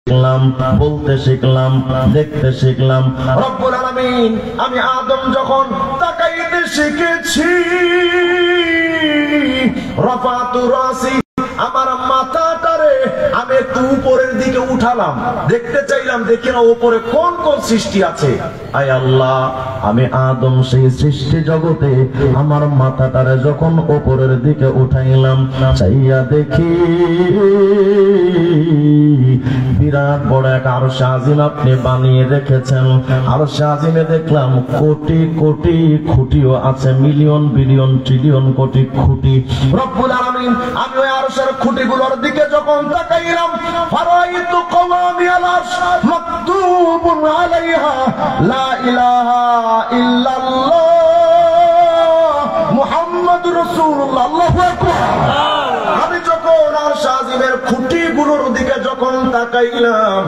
শিখলাম, বলতে শিখলাম, দেখতে শিখলাম। রব্বুল আলামিন আমি আদম যখন তাকাইতে শিখেছি, রাফাতু রাসি আমার মাথাটারে আমি একটু উপরের দিকে উঠালাম, দেখতে চাইলাম, দেখি না উপরে কোন কোন সৃষ্টি আছে। আয় আল্লাহ, আমি আদম সেই সৃষ্টি জগতে আমার মাথাটারে যখন উপরের দিকে উঠাইলাম, চাইয়া দেখি বিরাট বড় এক আরশ আজিম আপনি বানিয়ে রেখেছেন। আরশ আজিমে দেখলাম কোটি কোটি খুঁটিও আছে, মিলিয়ন বিলিয়ন ট্রিলিয়ন কোটি খুঁটি। রব্বুল আলামিন আমি ওই আরশের খুঁটিগুলোর দিকে যখন তাকাইলাম, ফারাইতু কওয়ামিয়াল আরশ মাকতুবুন আলাইহা লা ইলাহা ইল্লাল্লাহ মুহাম্মাদুর রাসূলুল্লাহ। আল্লাহু আকবার। আমি যখন আরশ আজিমের খুঁটিগুলোর দিকে যখন তাকাইলাম,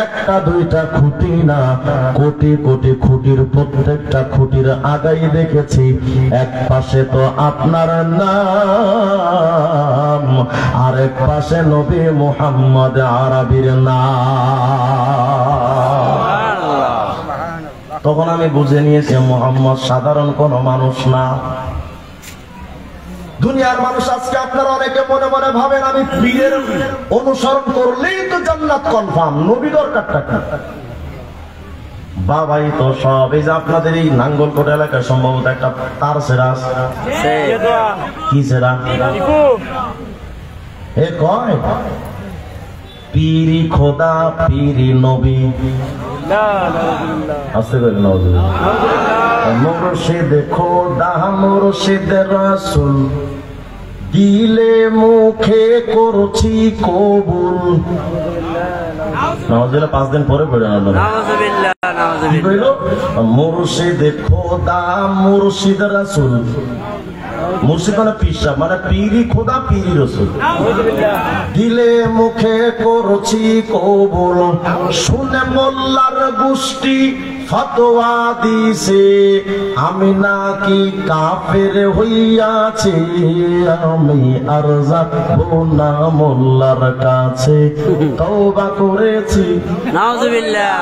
একটা দুইটা খুঁটি না, কোটি কোটি খুঁটির প্রত্যেকটা খুঁটির আগাই দেখেছি এক পাশে তো আপনার নাম, আরেক পাশে নবী মুহাম্মদ আরবির নাম। তখন আমি বুঝে নিয়েছি মুহাম্মদ সাধারণ কোন মানুষ না। দুনিয়ার মানুষ আজকে আপনারা অনেকে মনে মনে ভাবেন আমি পীরের অনুসরণ করলেই তো জান্নাত কনফার্ম, নবী দরকারটা কি? বাবাই তো সব। এই যে আপনাদের এই নাঙ্গলকোট এলাকায় সম্ভবত একটা তার সেরা, কি সেরা এ কয় পীরি খোদা পীরি নবী, আসতে করে মুর্শিদ খোদা মুর্শিদ রাসূল, দিলে মুখে করছি কবুল। নাউজুবিল্লাহ 5 দিন পরে পড়ে আনন্দ। নাউজুবিল্লাহ নাউজুবিল্লাহ। মুর্শিদ খোদা মুর্শিদ রাসূল, মুর্শিদ মানে পীর, মানে পীরি খোদা পীরি রাসূল, দিলে মুখে করছি কবুল। শুনে মোল্লার গোষ্ঠী ফতোয়া দিছে আমি নাকি কাফের হইয়াছি, আমি আর যাবো না মোল্লার কাছে, তওবা করেছি। নাউজুবিল্লাহ।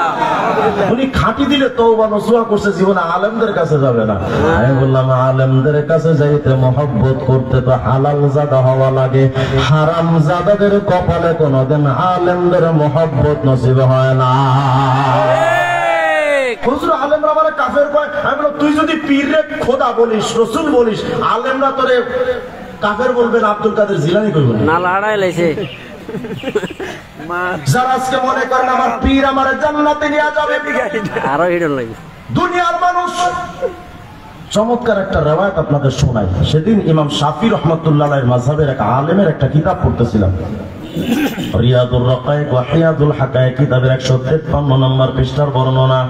উনি খাঁটি দিলে তওবা নসুহা করছে, জীবনে আলেমদের কাছে যাবে না। আমি বললাম আলেমদের কাছে যাইতে মহব্বত করতে তো হালাল জাদা হওয়া লাগে, হারাম জাদাদের কপালে কোনদিন আলেমদের মহব্বত নসিব হয় না। আলেমরা মানে কাফের কয়। আমি বললাম তুই যদি পীরে খোদা বলিস, রসুল বলিস, আলেমরা তোরে কাফের বলবেন, আব্দুল কাদের জিলানী করবেন না। লড়াই লাইছে যারা আজকে মনে করেন আমার পীর আমার জান্নাতে নিয়ে যাবে, আরো হিডন লাগে। দুনিয়ার মানুষ চমৎকার একটা রিওয়ায়াত আপনাদের শোনাই। সেদিন ইমাম শাফি রহমাতুল্লাহ আলাইহির মাযহাবের এক আলেমের একটা কিতাব পড়তেছিলাম, রিয়াদুর রাকায়েক ওয়া হিয়াদুল হাকায়েক কিতাবের 153 নম্বর পৃষ্ঠার বর্ণনা।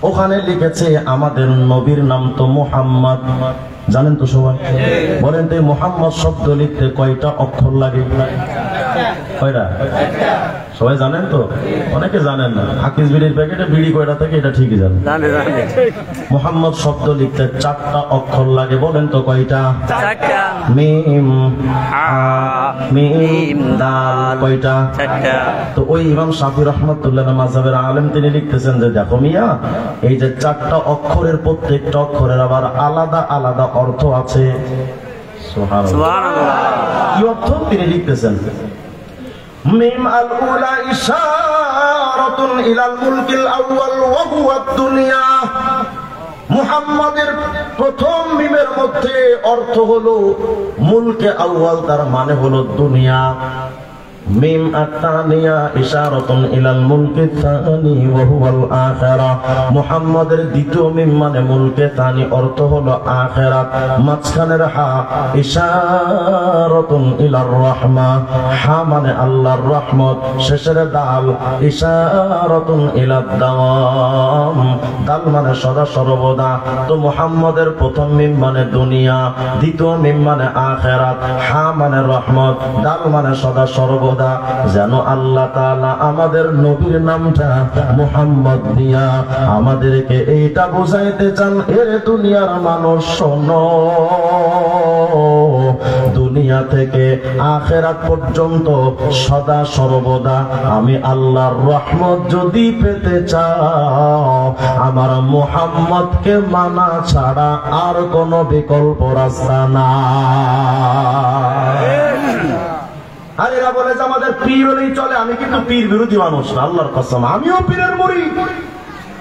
ওখানে লিখেছে আমাদের নবীর নাম তো মুহাম্মদ, জানেন তো সবাই? বলেন তো মুহাম্মদ শব্দ লিখতে কয়টা অক্ষর লাগে? কয়টা? সবাই জানেন তো? অনেকে জানেন না। হাকিস বিড়ির প্যাকেটে বিড়ি কয়টা থাকে এটা ঠিকই জানেন। মুহাম্মদ শব্দ লিখতে 4টা অক্ষর লাগে। বলেন তো কয়টা? 4টা। মিম হা মিম দাল কয়টা? 4টা। তো ওই ইমাম শাফি রাহমাতুল্লাহ মাযহাবের আলেম তিনি লিখতেছেন যে দেখো মিয়া, এই যে 4টা অক্ষরের প্রত্যেকটা অক্ষরের আবার আলাদা আলাদা অর্থ আছে। সুবহানাল্লাহ। কি অর্থ তিনি লিখতেছেন? মিম আল উলা ইশারাতুন ইলাল মুলকিল আউয়াল ওয়া হুয়া দুনিয়া। মুহাম্মাদের প্রথম মিমের মধ্যে অর্থ হলো মুলকে আউয়াল, তার মানে হলো দুনিয়া। মিম আত-তানিয়া ইশারাতুন ইলাল মুলকি তানি ওয়া হুয়াল আখিরা। মুহাম্মাদের দ্বিতীয় মিম মানে মুলকে তানি, অর্থ হলো আখিরাত। মাঝখানের হা ইশারাতুন ইলার রাহমা, হা মানে আল্লাহর রহমত। শেষের দাল ইশারাতুন ইলাদ দাওয়াম, দাল মানে সদা সর্বদা। তো মুহাম্মাদের প্রথম মিম মানে দুনিয়া, দ্বিতীয় মিম মানে আখিরাত, হা মানে রহমত, দাল মানে সদা সর্বদা। যেন আল্লাহ তাআলা আমাদের নবীর নামটা মুহাম্মদ দিয়া আমাদেরকে এইটা বোঝাইতে চান, এর দুনিয়ার মানুষ শোনো দুনিয়া থেকে আখিরাত পর্যন্ত সদা সর্বদা আমি আল্লাহর রহমত যদি পেতে চাও, আমার মুহাম্মদকে মানা ছাড়া আর কোনো বিকল্প রাস্তা না। আর এরা বলে যে আমাদের পীর হলেই চলে। আমি কিন্তু পীর বিরোধী মানুষ না, আল্লাহর কসম। আমিও পীরের মুরিদ,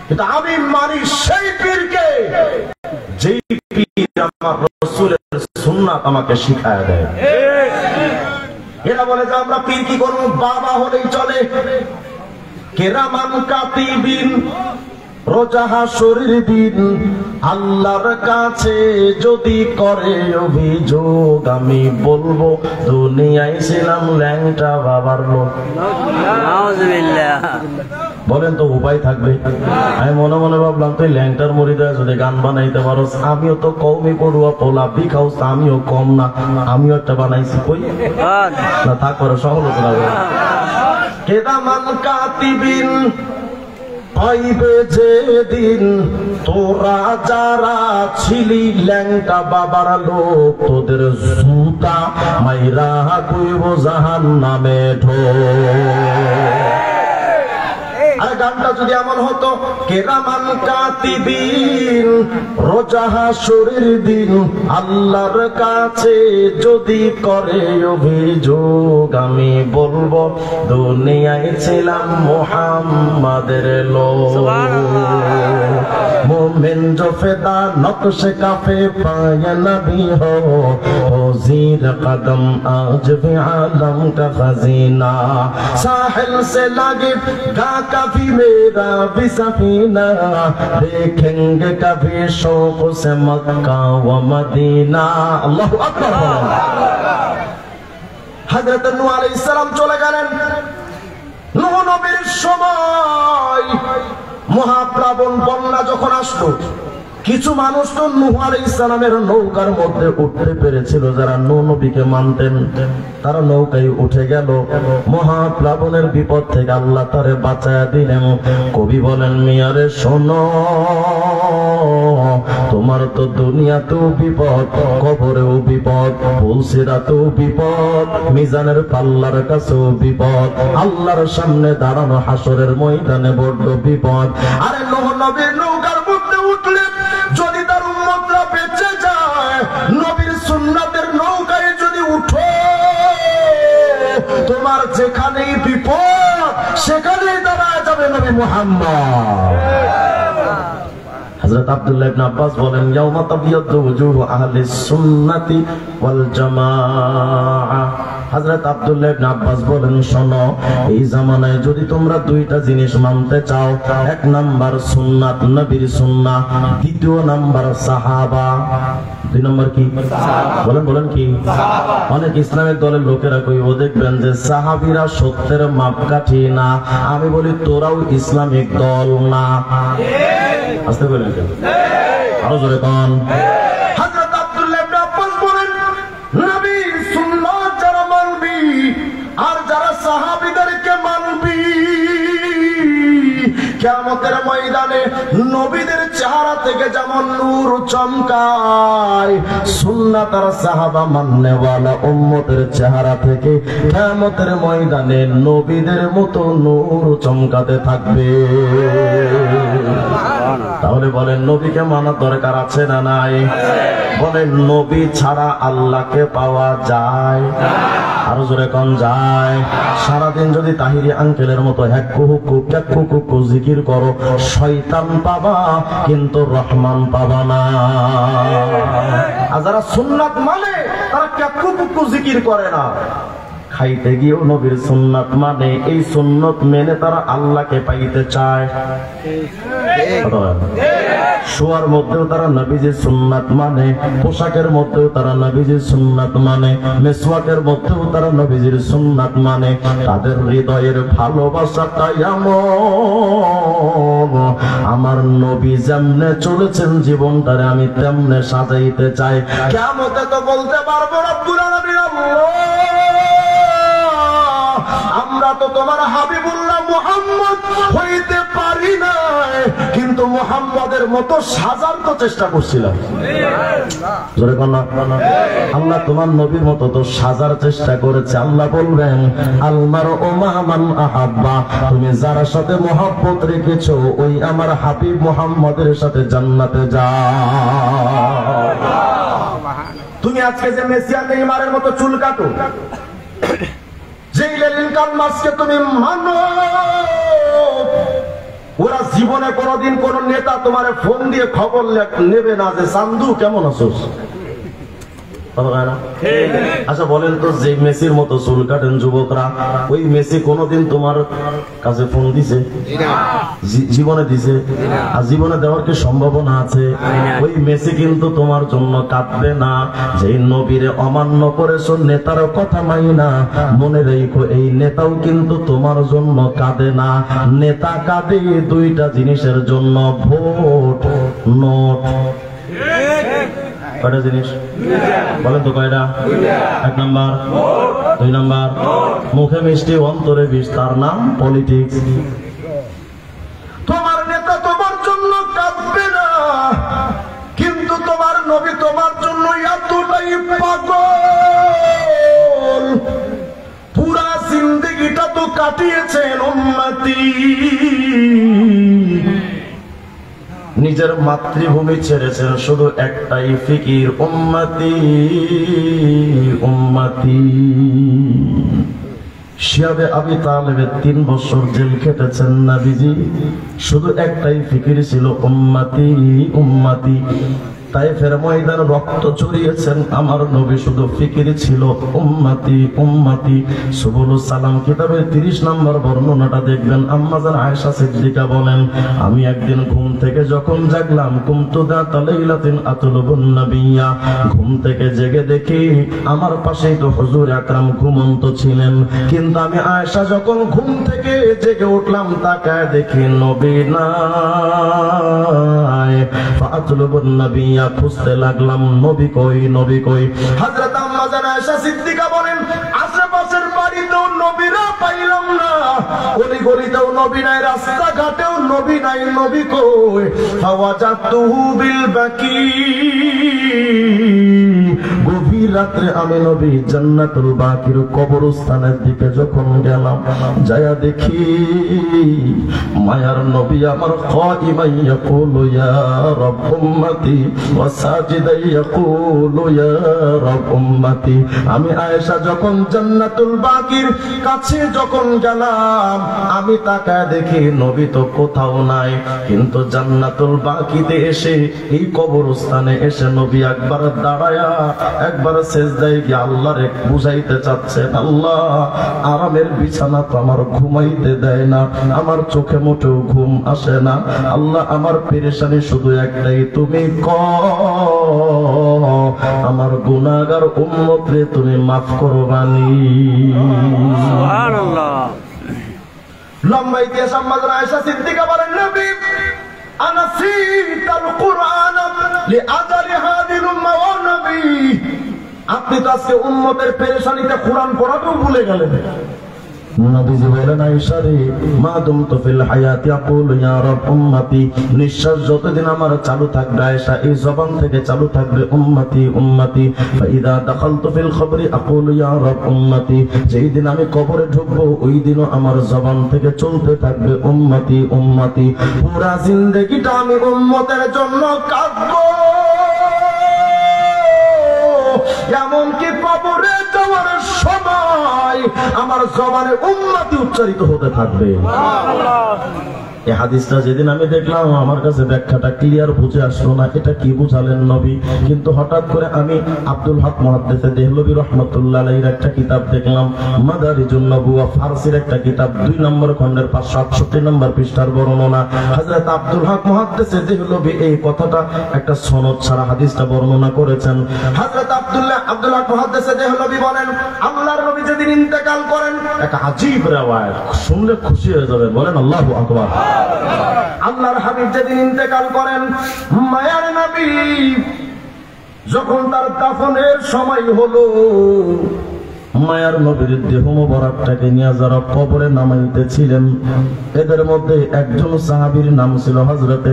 কিন্তু আমি মানি সেই পীরকে যেই পীর আমার রাসূলের সুন্নাত আমাকে শিখায় দেয়। এরা বলে যে আমরা পীর কি করব, বাবা হলেই চলে। কিরামান কাতিবিন, রোজা হাসরের দিন আল্লাহর কাছে যদি করে অভিযোগ, আমি বলবো দুনিয়ায় ছিলাম ল্যাংটা বাবার লোক। বলেন তো উপায় থাকবে? আমি মনে মনে ভাবলাম তুই ল্যাংটার মুরিদা যদি গান বানাইতে পারোস, আমিও তো কওমি পড়ুয়া পোলা বিখাউস, আমিও কম না, আমিও একটা বানাইছি। কই না থাক করে সমালোচনা করে। কিরামান কাতিবিন, পাইবে যেদিন তোরা যারা ছিলি ল্যাংটা বাবার লোক, তোদের জুতা মাইরা কইব জাহান্নামে ঢোক। আর গানটা যদি এমন হতো, কিরামান কাতিবিন, রোজা হাসরের দিন আল্লাহর কাছে যদি করে অভিযোগ, আমি বলবো দুনিয়ায় ছিলাম মুহাম্মাদের লোক। मोमिन जो फिदा नक्श काफे पाए नबी हो, जीर कदम आज भी आलम का खजीना। साहिल से लगे गा कभी मेरा भी सफीना, देखेंगे कभी शौक से मक्का व मदीना। अल्लाहु अकबर। हजरत नूह अलैहिस सालाम चले গেলেন। নূহ নবীর সময় মহাপ্লাবন বন্যা যখন আসলো, কিছু মানুষ তো নূহ আলাইহিস সালামের নৌকার মধ্যে উঠতে পেরেছিল, যারা নূহ নবীকে মানতেন তারা নৌকায় উঠে গেল। মহাপ্লাবনের বিপদ থেকে আল্লাহ তারে বাঁচায়া দিলেন। কবি বলেন, মিয়ারে শোনো, তোমার তো দুনিয়াতেও বিপদ, কবরেও বিপদ, পুলসিরাতেও বিপদ, মিজানের পাল্লার কাছেও বিপদ, আল্লাহর সামনে দাঁড়ানো হাসরের ময়দানে বড্ড বিপদ। আরে নূহ নবীর নৌকার মধ্যে উঠলে যদি তার উম্মতরা বেঁচে যায়, নবীর সুন্নাতের নৌকায় যদি উঠো, তোমার যেখানেই বিপদ সেখানেই দাঁড়ায় যাবে নবী মুহাম্মদ। হযরত আব্দুল্লাহ ইবনে আব্বাস বলেন, ইয়াউমা তাবিয়াদু ওজুহু আহলিস সুন্নাতি ওয়াল জামাআ। হযরত আব্দুল্লাহ ইবনে আব্বাস বলেন, শোনো, এই জামানায় যদি তোমরা দুইটা জিনিস মানতে চাও, এক নাম্বার সুন্নাত, নবীর সুন্নাহ, দ্বিতীয় নাম্বার সাহাবা। দুই নম্বর কি বলেন? বলেন কি? অনেক ইসলামিক দলের লোকেরা কইব, দেখবেন যে সাহাবীরা সত্যের মাপকাঠি না। আমি বলি তোরাও ইসলামিক দল না। আসতে বলেন আরো জোরে কান। হযরত আব্দুল্লাহ ইবনে আব্বাস বলেন, নবীর সুন্নাত যারা মানবি আর যারা সাহাবীদেরকে মানবি, কিয়ামতের ময়দানে নবীদের চেহারা থেকে যেমন নূর চমকায়, সুন্নাত আর সাহাবা মাননেওয়ালা উম্মতের চেহারা থেকে কিয়ামতের ময়দানে নবীদের মতো নূর চমকাতে থাকবে। তাহলে বলেন, নবীকে মানার দরকার আছে না নাই? বলেন, নবী ছাড়া আল্লাহকে পাওয়া যায়? আরো জোরে কোন যায়? সারাদিন যদি তাহিরি আঙ্কেলের মতো হ্যাক্কু হুক্কু ক্যাক্কু কুক্কু জিকির করো, শয়তান পাবা কিন্তু রহমান পাবা না। আর যারা সুন্নাত মানে তারা ক্যাক্কু কুক্কু জিকির করে না, খাইতে গিয়েও নবীর সুন্নাত মানে, এই সুন্নত মেনে তারা আল্লাহকে পাইতে চায়। শোয়ার মধ্যেও তারা নবীজির সুন্নাত মানে, পোশাকের মধ্যেও তারা নবীজির সুন্নাত মানে, মেসওয়াকের মধ্যেও তারা নবীজির সুন্নাত মানে। তাদের হৃদয়ের ভালোবাসাটা এমন, আমার নবী যেমনে চলেছেন জীবনটারে আমি তেমনে সাজাইতে চাই। কিয়ামতে তো বলতে পারবো, রব্বুল আলামিন আমরা তো তোমার হাবিবুল্লাহ মুহাম্মদ হইতে পারি না, কিন্তু মুহাম্মদের মতো সাজার তো চেষ্টা করছিলাম। আল্লাহ তোমার নবীর মতো তো সাজার চেষ্টা করেছে। আল্লাহ বলবেন আলমার ওমা মান আহাব্বা, তুমি যার সাথে মহব্বত রেখেছো ওই আমার হাবিব মুহাম্মদের সাথে জান্নাতে যাও। তুমি আজকে যে মেসি আর নেইমারের মতো চুল কাটো, যেই লিঙ্কন মাস্ককে তুমি মানো, ওরা জীবনে কোনদিন কোন নেতা তোমার ফোন দিয়ে খবর নেবে না যে চান্দু কেমন আছোস। আচ্ছা বলেন তো, যে মেসির মতো চুল কাটেন যুবকরা, ওই মেসি কোনদিন তোমার কাছে ফোন দিছে? জীবনে দিছে? আর জীবনে দেওয়ার কি সম্ভাবনা আছে? ওই মেসি কিন্তু তোমার জন্য কাঁদবে না। যে নবীরে অমান্য করেছো, নেতার কথা মাই না, মনে রেখো এই নেতাও কিন্তু তোমার জন্য কাঁদে না। নেতা কাঁদে দুইটা জিনিসের জন্য, ভোট, নোট। কয়টা জিনিস বলেন তো? কয়টা? 1 নাম্বার, 2 নাম্বার মুখে মিষ্টি অন্তরে বিষ, তার নাম পলিটিক্স। তোমার নেতা তোমার জন্য কাঁদবে না, কিন্তু তোমার নবী তোমার জন্য এতটাই পাগল, পুরা জিন্দেগিটা তো কাটিয়েছেন উম্মতি। নিজের মাতৃভূমি ছেড়েছেন শুধু একটাই ফিকির, উম্মতি উম্মতি। শিয়াবে আবি তালেবের 3 বছর জেল খেটেছেন নবীজি, শুধু একটাই ফিকির ছিল, উম্মতি উম্মতি। তায়েফের ময়দানে রক্ত ছড়িয়েছেন, আমার নবী শুধু ফিকির ছিল, উম্মতি উম্মতি। সুবুলুস সালাম কিতাবের 30 নম্বর বর্ণনাটা দেখবেন। আম্মা জান আয়েশা সিদ্দিকা বলেন, আমি একদিন ঘুম থেকে যখন জাগলাম, কুমতু দাতা লাইলাতিন আতলুবুন নবিয়্যা, ঘুম থেকে জেগে দেখি আমার পাশেই তো হুজুর আকরাম ঘুমন্ত ছিলেন। কিন্তু আমি আয়েশা যখন ঘুম থেকে জেগে উঠলাম, তাকায় দেখি নবী নাই। ফাআতলুবুন নবিয়্যা, খুঁজতে লাগলাম নবী কই, নবী কই। হযরত আম্মা জান আয়েশা সিদ্দিকা বলেন, আশেপাশের বাড়িতেও নবীরা পাইলাম না, গলি গলিতেও নবী নাই, রাস্তাঘাটেও নবী নাই, নবী কই। ফাওয়াজাতুহু বিল বাকি, গভীর রাত্রে আমি নবী জান্নাতুল বাকির কবরস্থানের দিকে যখন গেলাম, যায়া দেখি মায়ার নবী আমার কাইমান ইয়াকুলু ইয়া রাব উম্মতি ওয়া সাজিদান ইয়াকুলু ইয়া রাব উম্মতি। আমি আয়েশা যখন জান্নাতুল বাকির কাছে যখন গেলাম, আমি তাকায় দেখি নবী তো কোথাও নাই, কিন্তু জান্নাতুল বাকিতে এসে, এই কবরস্থানে এসে নবী একবার দাঁড়ায়া একবার সেজদায় গিয়ে আল্লাহরে বুঝাইতে চাচ্ছেন, আল্লাহ আরামের বিছানা তো আমার ঘুমাইতে দেয় না, আমার চোখে মোটেও ঘুম আসে না, আল্লাহ আমার পেরেশানি শুধু একটাই, তুমি আমার গুনাহগার উম্মত রে তুমি মাফ করো বানি। সুবহানাল্লাহ। লম্বা ইতিহাস। আম্মা জান আয়েশা সিদ্দিকা বলেন, নবী আনাসিতাল কুরআন লিআজালি হাদিল উম্মাহ ওয়া নবী, আপনি তো আজকে উম্মতের পেরেশানিতে কোরআন পড়াতেও ভুলে গেলেন। নবীজি বলেন, আয়েশা রে, মা দুমতু ফিল হায়াতি আকুলু ইয়া রাব উম্মতি, নিঃশ্বাস যতদিন আমার চালু থাকবে আয়েশা, এই জবান থেকে চালু থাকবে উম্মতি উম্মতি। ফাইদা দাখালতু ফিল কবরি আকুলু ইয়া রাব উম্মতি, যেই দিন আমি কবরে ঢুকবো ওই দিনও আমার জবান থেকে চলতে থাকবে উম্মতি উম্মতি। পুরা জিন্দেগিটা আমি উম্মতের জন্য কাঁদবো, এমনকি কবরে যাওয়ার সময় আমার জবানে উম্মতি উচ্চারিত হতে থাকবে। এই হাদিসটা যেদিন আমি দেখলাম, আমার কাছে ব্যাখ্যাটা ক্লিয়ার বুঝে আসলো না, এটা কি বুঝালেন নবী। কিন্তু হঠাৎ করে আমি আব্দুল হক মুহাদ্দিসে দেহলভী রাহমাতুল্লাহ আলাইহির একটা কিতাব দেখলাম, মাদারিজুন নবুওয়া, ফারসির একটা কিতাব, 2 নম্বর খণ্ডের 568 নম্বর পৃষ্ঠার বর্ণনা। হযরত আব্দুল হক মুহাদ্দিসে দেহলভী এই কথাটা একটা সনদ ছাড়া হাদিসটা বর্ণনা করেছেন। হযরত আব্দুল হক মুহাদ্দিসে দেহলভী বলেন, আল্লাহর নবী যেদিন ইন্তেকাল করেন, একটা আজীব রওয়ায়াত, শুনলে খুশি হয়ে যাবেন, বলেন আল্লাহু আকবার। আল্লাহর হাবিব যেদিন ইন্তেকাল করেন, মায়ার নবী যখন তার দাফনের সময় হলো, মায়ার নবীর দেহ মোবারকটাকে নিয়ে যারা কবরে নামাইতেছিলেন, এদের মধ্যে একজন সাহাবীর নাম ছিল হযরতে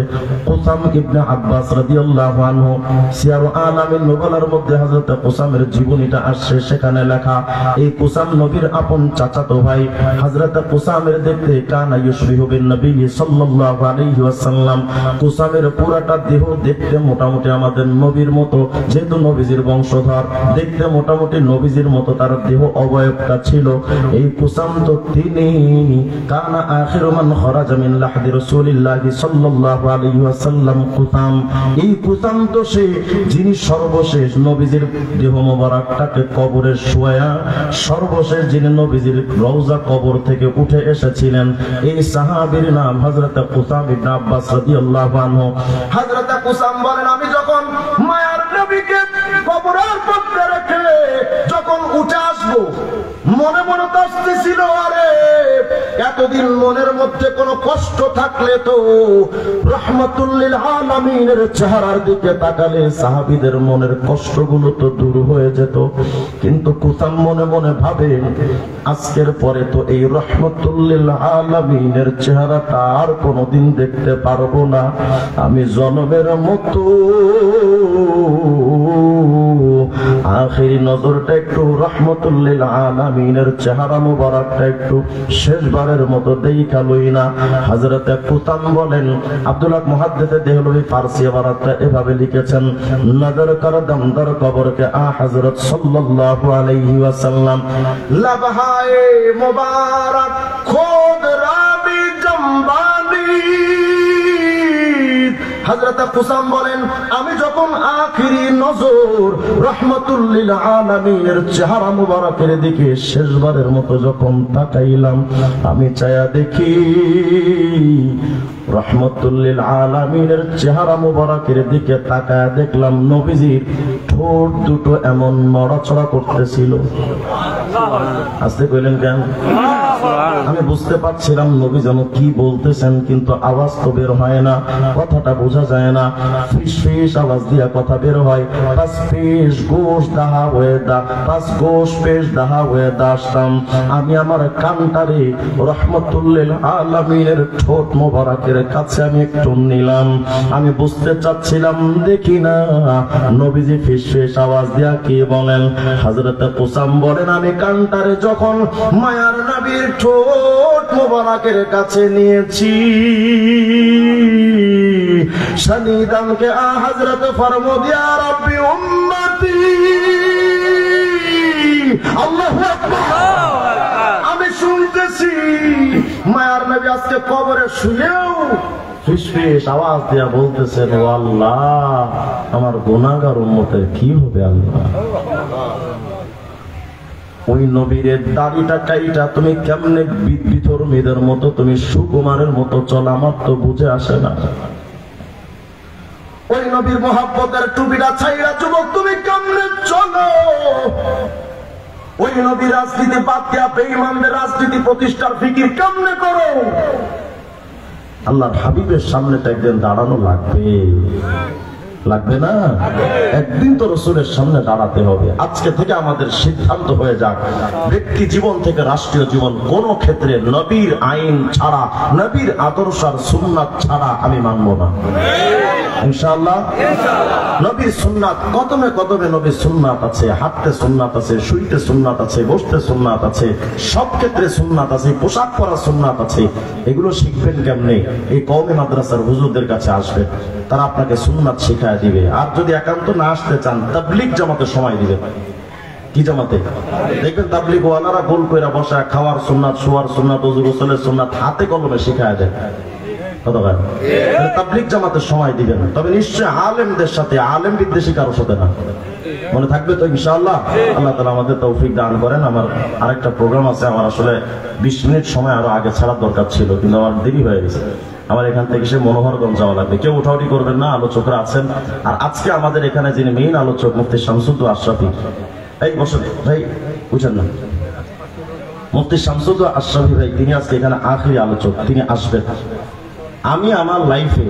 কুসাম ইবনে আব্বাস রাদিয়াল্লাহু আনহু। সিয়ারু আলামিন নুবুওয়ার মধ্যে হযরতে কুসামের জীবনীটা আসছে, সেখানে লেখা এই কুসাম নবীর আপন চাচাতো ভাই। হযরতে কুসামের দেখতে কানা ইউশবিহু বিন নবী সাল্লাল্লাহু আলাইহি ওয়াসাল্লাম। কুসামের পুরাটা দেহ দেখতে মোটামুটি আমাদের নবীর মতো, যেহেতু নবীজির বংশধর, দেখতে মোটামুটি নবীজির মতো তার দেহ অবয়বটা ছিল। এই কুসাম তো তিনি কানা আখিরু মান খরাজা মিন লাহদি রাসূলিল্লাহি সাল্লাল্লাহু আলাইহি ওয়াসাল্লাম। কুসাম, এই কুসাম তো সে যিনি সর্বশেষ নবীজির দেহ মোবারকটাকে কবরে শোয়া, সর্বশেষ যিনি নবীজির রওজা কবর থেকে উঠে এসেছিলেন, এই সাহাবীর নাম হযরত কুসাম ইবনে আব্বাস রাদিয়াল্লাহু আনহু। হযরত কুসাম বলেন, আমি যখন মায়ার নবীকে কবরের মধ্যে রেখে যখন উঠে আসবো, মনে মনে তো আসতেছিল, আরে এতদিন মনের মধ্যে কোনো কষ্ট থাকলে তো রাহমাতুল লিল আলামিনের চেহারার দিকে তাকালে সাহাবীদের মনের কষ্টগুলো তো দূর হয়ে যেত। কিন্তু কুসাম মনে মনে ভাবে, আজকের পরে তো এই রাহমাতুল লিল আলামিনের চেহারাটা আর কোনোদিন দেখতে পারবো না। আমি জনমের মতো আখিরি নজরটা একটু রাহমাতুল লিল আলামিনের চেহারা মুবারকটা একটু শেষবারের মতো দেখা লই না। হযরত কুসাম বলেন, আব্দুল্লাহ মুহাদ্দিসে দেহলভী ফারসি ইবারাতটা এভাবে লিখেছেন, নজর কর দমদর কবর কে আ হযরত সাল্লাল্লাহু আলাইহি ওয়াসাল্লাম লবহায়ে মুবারক খুদ রাবি জম্বানি। হযরত কুসাম বলেন, আমি যখন আখিরি নজর রাহমাতুল লিল আলামিনের চেহারা মুবারকের দিকে শেষবারের মতো যখন তাকাইলাম, আমি চায়া দেখি রাহমাতুল লিল আলামিনের চেহারা মুবারকের দিকে তাকায় দেখলাম নবীজির ঠোঁট দুটো এমন নড়াচড়া করতেছিল। আস্তে কইলেন কেন? আমি বুঝতে পারছিলাম নবী যেন কি বলতেছেন, কিন্তু আওয়াজ তো বের হয় না, কথাটা বোঝা যায় না। ফিস ফিস আওয়াজ দিয়া কথা বের হয়। পাস পেশ গোশ দাহা হয়ে দা, পাস গোশ পেশ দাহা হয়ে দাসতাম। আমি আমার কানটারে রাহমাতুল লিল আলামিনের ঠোঁট মোবারকের কাছে আমি একটু নিলাম। আমি বুঝতে চাচ্ছিলাম, দেখি না নবীজি ফিস ফিস আওয়াজ দিয়া কি বলেন। হযরত কুসাম বলেন, আমি কানটারে যখন মায়ার নবীর ঠোঁট মোবারকের কাছে নিয়েছি, শনিদাম কে আ হযরত ফরমো দিয়া রব্বি উম্মতি। আল্লাহু আকবার। আমি শুনতেছি মায়ার নবী আজকে কবরে শুয়েও ফিসফিস আওয়াজ দিয়া বলতেছেন, ও আল্লাহ, আমার গুনাহগার উম্মতের কি হবে আল্লাহ। ওই নবীর দাড়িটা কাইটা তুমি কেমনে বিধর্মীদের মতো, তুমি সুকুমারের মতো চল, আমার তো বুঝে আসে না। ওই নবীর মহব্বতের টুপিটা ছাইরা যুবক তুমি কেমনে চলো। ওই নবীর রাজনীতি বাদ দিয়া বেঈমানদের রাজনীতি প্রতিষ্ঠার ফিকির কেমনে করো। আল্লাহর হাবিবের সামনেটা একদিন দাঁড়ানো লাগবে, লাগবে না? একদিন তো রাসূলের সামনে দাঁড়াতে হবে। আজকে থেকে আমাদের সিদ্ধান্ত হয়ে যাক, ব্যক্তি জীবন থেকে রাষ্ট্রীয় জীবন কোন ক্ষেত্রে নবীর আইন ছাড়া, নবীর আদর্শ আর সুন্নাত ছাড়া আমি মানব না। ইনশাআল্লাহ নবীর সুন্নাত কদমে কদমে নবীর সুন্নাত আছে, হাঁটতে সুন্নাত আছে, শুইতে সুন্নাত আছে, বসতে সুন্নাত আছে, সব ক্ষেত্রে সুন্নাত আছে, পোশাক পরা সুন্নাত আছে। এগুলো শিখবেন কেমনে? এই কওমি মাদ্রাসার হুজুরদের কাছে আসবেন, তারা আপনাকে সুন্নাত শিখায় দিবে। আর যদি একান্ত না আসতে চান, তাবলীগ জামাতে সময় দিবে। কি জামাতে? দেখবেন তাবলীগ ওয়ালারা গোল কইরা বসা, খাওয়ার সুন্নাত, শোয়ার সুন্নাত, ওযু গোসলের সুন্নাত হাতে কলমে শিখায় দেয়। তাবলীগ জামাতে সময় দিবেন, তবে নিশ্চয় আলেমদের সাথে, আলেম বিদ্বেষী কারোর সাথে না। মনে থাকবে তো ইনশাআল্লাহ? আল্লাহ তাআলা আমাদের তৌফিক দান করেন। আমার আরেকটা প্রোগ্রাম আছে, আমার আসলে 20 মিনিট সময় আরো আগে ছাড়ার দরকার ছিল, কিন্তু আমার দেরি হয়ে গেছে। আমার এখান থেকে সে মনোহরগঞ্জ যাওয়া লাগবে। কেউ উঠাউটি করবেন না, আলোচকরা আছেন। আর আজকে আমাদের এখানে যিনি মেইন আলোচক মুফতি শামসুদ্দৌলা আশরাফি, এই বসে ভাই, বুঝেন না, মুফতি শামসুদ্দৌলা আশরাফি ভাই, তিনি আজকে এখানে আখেরি আলোচক, তিনি আসবেন। আমি আমার লাইফে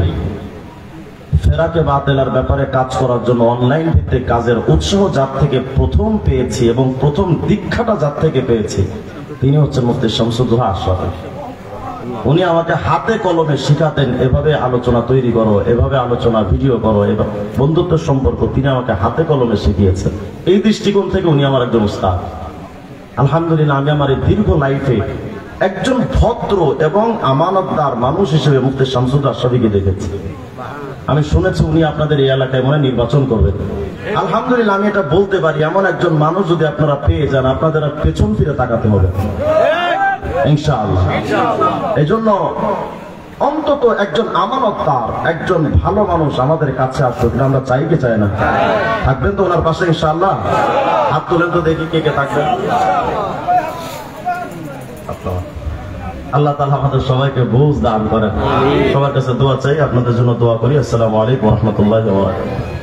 ফেরাকে বাতিলের ব্যাপারে কাজ করার জন্য অনলাইন ভিত্তিক কাজের উৎসাহ যার থেকে প্রথম পেয়েছি এবং প্রথম দীক্ষাটা যার থেকে পেয়েছি তিনি হচ্ছেন মুফতি শামসুদ্দোহা আশরাফি। উনি আমাকে হাতে কলমে শিখাতেন, এভাবে আলোচনা তৈরি করো, এভাবে আলোচনা ভিডিও করো, এভাবে বন্ধুত্বের সম্পর্ক তিনি আমাকে হাতে কলমে শিখিয়েছেন। এই দৃষ্টিকোণ থেকে উনি আমার একজন উস্তাদ। আলহামদুলিল্লাহ, আমি আমার এই দীর্ঘ লাইফে একজন ভদ্র এবং আমানতদার মানুষ হিসেবে মুফতি শামসুদ্দোহা আশরাফিকে দেখেছি। আমি শুনেছি উনি আপনাদের এই এলাকায় মনে নির্বাচন করবেন। আলহামদুলিল্লাহ, আমি এটা বলতে পারি, এমন একজন মানুষ যদি আপনারা পেয়ে যান আপনাদের আর পেছন ফিরে তাকাতে হবে ইনশাআল্লাহ। এই জন্য অন্তত একজন আমানতদার, একজন ভালো মানুষ আমাদের কাছে আসুক, আমরা চাই কি চাই না? থাকবেন তো ওনার পাশে ইনশাআল্লাহ? হাত তুলেন তো দেখি কে কে থাকবেন। আল্লাহ তাআলা আমাদের সবাইকে বুঝ দান করেন। সবার কাছে দোয়া চাই, আপনাদের জন্য দোয়া করি। আসসালামু আলাইকুম ওয়া রাহমাতুল্লাহি ওয়া বারাকাতুহু।